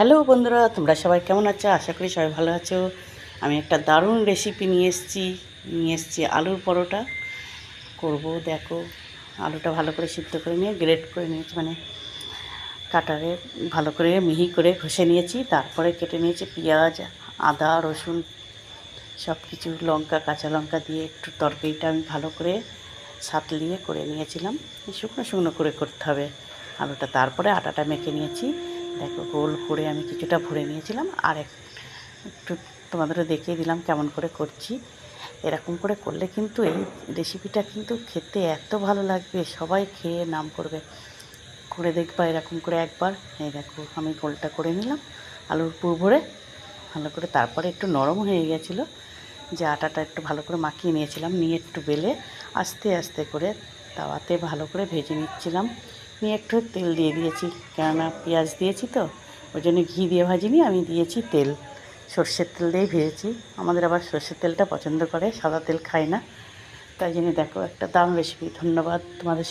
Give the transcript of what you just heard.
Hello বন্ধুরা, তোমরা সবাই কেমন আছো? আশা করি সবাই ভালো আছো। আমি একটা দারুণ রেসিপি নিয়ে এসেছি আলুর পরোটা করব। দেখো, আলুটা ভালো করে সিদ্ধ করে নিয়ে গ্রেট করে নিয়েছি, মানে কাটারে ভালো করে মিহি করে ঘষে নিয়েছি। তারপরে কেটে নিয়েছি পেঁয়াজ, আদা, রসুন, সব কিছু, লঙ্কা, কাঁচা লঙ্কা দিয়ে একটু তরকারিটা আমি ভালো করে সাতলিয়ে করে নিয়েছিলাম। শুকনো শুকনো করে করতে হবে আলুটা। তারপরে আটাটা মেখে নিয়েছি। দেখো, গোল করে আমি কিছুটা ভরে নিয়েছিলাম। আর একটু তোমাদেরও দেখিয়ে দিলাম কেমন করে করছি। এরকম করে করলে কিন্তু এই রেসিপিটা কিন্তু খেতে এত ভালো লাগবে, সবাই খেয়ে নাম করবে। করে দেখবা এরকম করে একবার। এই দেখো, আমি গোলটা করে নিলাম আলুর পুর ভরে ভালো করে। তারপরে একটু নরম হয়ে গেছিলো, যে আটাটা একটু ভালো করে মাখিয়ে নিয়েছিলাম, নিয়ে একটু বেলে আস্তে আস্তে করে তাওয়াতে ভালো করে ভেজে নিচ্ছিলাম। নিয়ে একটু তেল দিয়ে দিয়েছি, কেননা পেঁয়াজ দিয়েছি তো, ওই জন্য ঘি দিয়ে ভাজিনি, আমি দিয়েছি তেল, সর্ষের তেল দিয়েই ভেজেছি। আমাদের আবার সর্ষের তেলটা পছন্দ করে, সাদা তেল খায় না, তাই জন্য। দেখো, একটা দারুণ রেসিপি। ধন্যবাদ তোমাদের।